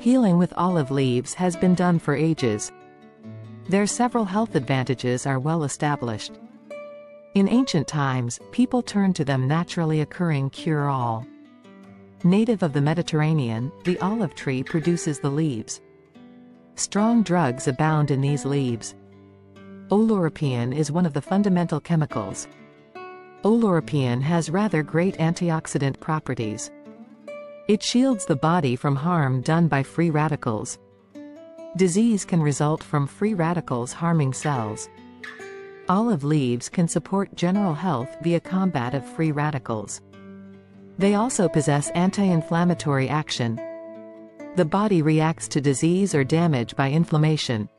Healing with olive leaves has been done for ages. Their several health advantages are well established. In ancient times, people turned to them naturally occurring cure-all. Native of the Mediterranean, the olive tree produces the leaves. Strong drugs abound in these leaves. Oleuropein is one of the fundamental chemicals. Oleuropein has rather great antioxidant properties. It shields the body from harm done by free radicals. Disease can result from free radicals harming cells. Olive leaves can support general health via combat of free radicals. They also possess anti-inflammatory action. The body reacts to disease or damage by inflammation.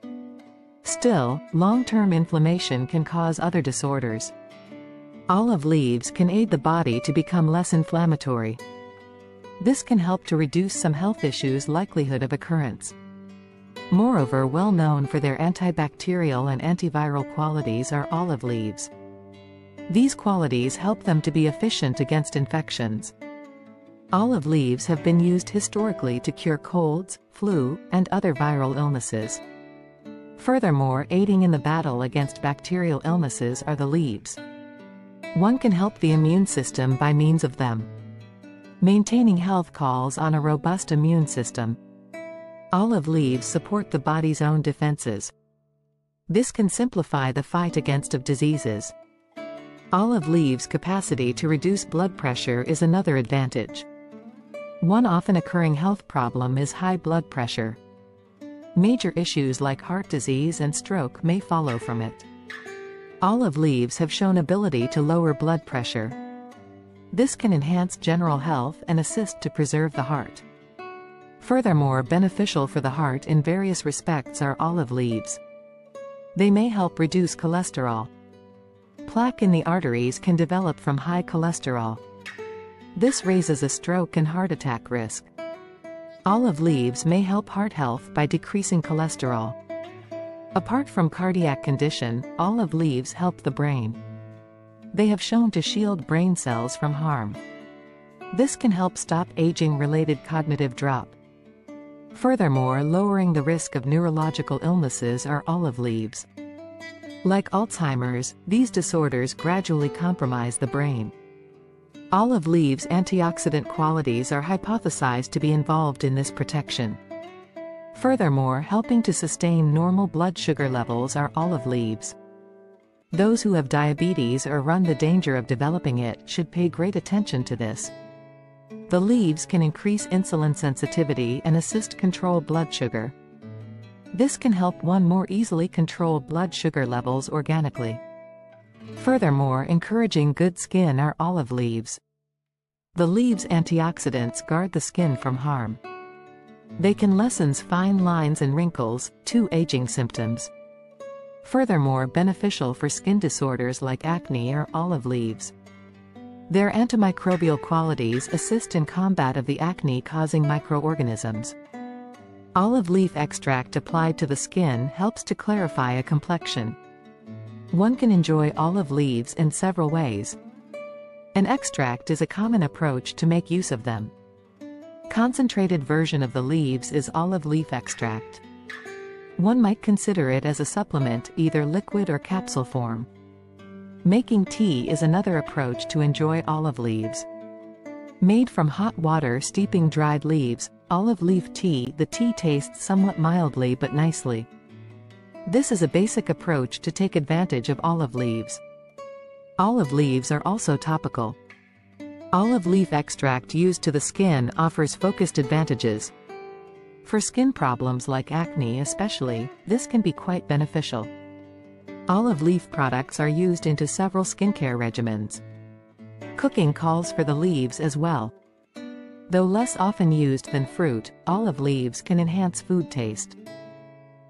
Still, long-term inflammation can cause other disorders. Olive leaves can aid the body to become less inflammatory. This can help to reduce some health issues' likelihood of occurrence. Moreover, well known for their antibacterial and antiviral qualities are olive leaves. These qualities help them to be efficient against infections. Olive leaves have been used historically to cure colds, flu, and other viral illnesses. Furthermore, aiding in the battle against bacterial illnesses are the leaves. One can help the immune system by means of them. Maintaining health calls on a robust immune system. Olive leaves support the body's own defenses. This can simplify the fight against diseases. Olive leaves' capacity to reduce blood pressure is another advantage. One often occurring health problem is high blood pressure. Major issues like heart disease and stroke may follow from it. Olive leaves have shown ability to lower blood pressure. This can enhance general health and assist to preserve the heart. Furthermore, beneficial for the heart in various respects are olive leaves. They may help reduce cholesterol. Plaque in the arteries can develop from high cholesterol. This raises a stroke and heart attack risk. Olive leaves may help heart health by decreasing cholesterol. Apart from cardiac condition, olive leaves help the brain. They have shown to shield brain cells from harm. This can help stop aging-related cognitive drop. Furthermore, lowering the risk of neurological illnesses are olive leaves. Like Alzheimer's, these disorders gradually compromise the brain. Olive leaves' antioxidant qualities are hypothesized to be involved in this protection. Furthermore, helping to sustain normal blood sugar levels are olive leaves. Those who have diabetes or run the danger of developing it should pay great attention to this. The leaves can increase insulin sensitivity and assist control blood sugar. This can help one more easily control blood sugar levels organically. Furthermore, encouraging good skin are olive leaves. The leaves' antioxidants guard the skin from harm. They can lessen fine lines and wrinkles, two aging symptoms. Furthermore, beneficial for skin disorders like acne are olive leaves. Their antimicrobial qualities assist in combat of the acne-causing microorganisms. Olive leaf extract applied to the skin helps to clarify a complexion. One can enjoy olive leaves in several ways. An extract is a common approach to make use of them. Concentrated version of the leaves is olive leaf extract. One might consider it as a supplement, either liquid or capsule form. Making tea is another approach to enjoy olive leaves. Made from hot water steeping dried leaves, olive leaf tea, the tea tastes somewhat mildly but nicely. This is a basic approach to take advantage of olive leaves. Olive leaves are also topical. Olive leaf extract used to the skin offers focused advantages. For skin problems like acne especially, this can be quite beneficial. Olive leaf products are used into several skincare regimens. Cooking calls for the leaves as well. Though less often used than fruit, olive leaves can enhance food taste.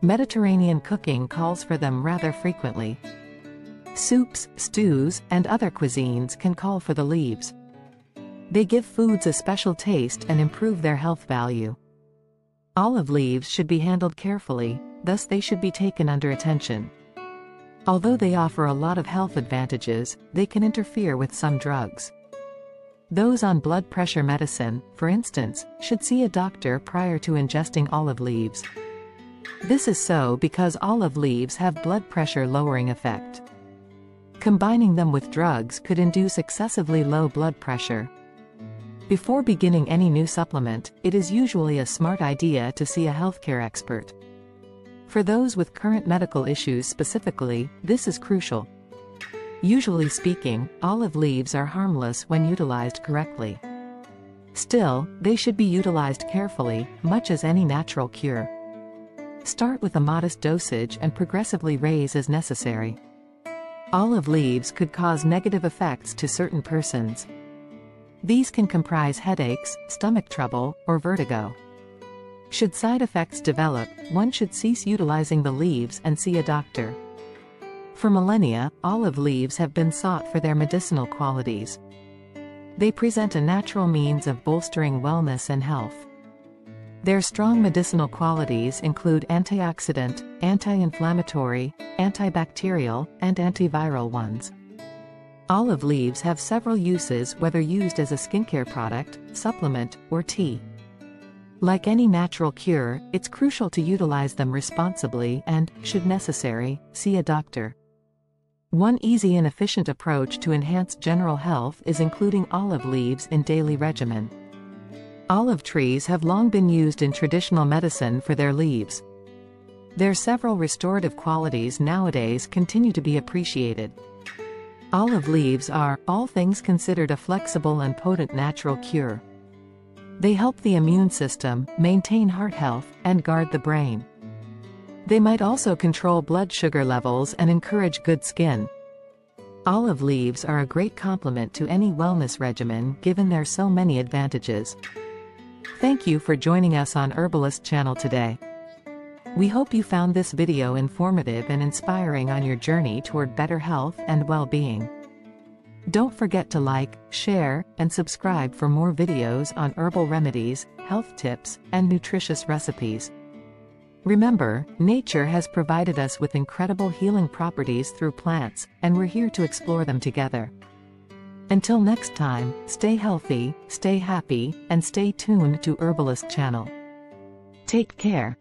Mediterranean cooking calls for them rather frequently. Soups, stews, and other cuisines can call for the leaves. They give foods a special taste and improve their health value. Olive leaves should be handled carefully, thus they should be taken under attention. Although they offer a lot of health advantages, they can interfere with some drugs. Those on blood pressure medicine, for instance, should see a doctor prior to ingesting olive leaves. This is so because olive leaves have blood pressure lowering effect. Combining them with drugs could induce excessively low blood pressure. Before beginning any new supplement, it is usually a smart idea to see a healthcare expert. For those with current medical issues specifically, this is crucial. Usually speaking, olive leaves are harmless when utilized correctly. Still, they should be utilized carefully, much as any natural cure. Start with a modest dosage and progressively raise as necessary. Olive leaves could cause negative effects to certain persons. These can comprise headaches, stomach trouble, or vertigo. Should side effects develop, one should cease utilizing the leaves and see a doctor. For millennia, olive leaves have been sought for their medicinal qualities. They present a natural means of bolstering wellness and health. Their strong medicinal qualities include antioxidant, anti-inflammatory, antibacterial, and antiviral ones. Olive leaves have several uses whether used as a skincare product, supplement, or tea. Like any natural cure, it's crucial to utilize them responsibly and, should necessary, see a doctor. One easy and efficient approach to enhance general health is including olive leaves in daily regimen. Olive trees have long been used in traditional medicine for their leaves. Their several restorative qualities nowadays continue to be appreciated. Olive leaves are, all things considered, a flexible and potent natural cure. They help the immune system, maintain heart health, and guard the brain. They might also control blood sugar levels and encourage good skin. Olive leaves are a great complement to any wellness regimen given their so many advantages. Thank you for joining us on Herbalist channel today. We hope you found this video informative and inspiring on your journey toward better health and well-being. Don't forget to like, share, and subscribe for more videos on herbal remedies, health tips, and nutritious recipes. Remember, nature has provided us with incredible healing properties through plants, and we're here to explore them together. Until next time, stay healthy, stay happy, and stay tuned to Herbalist channel. Take care.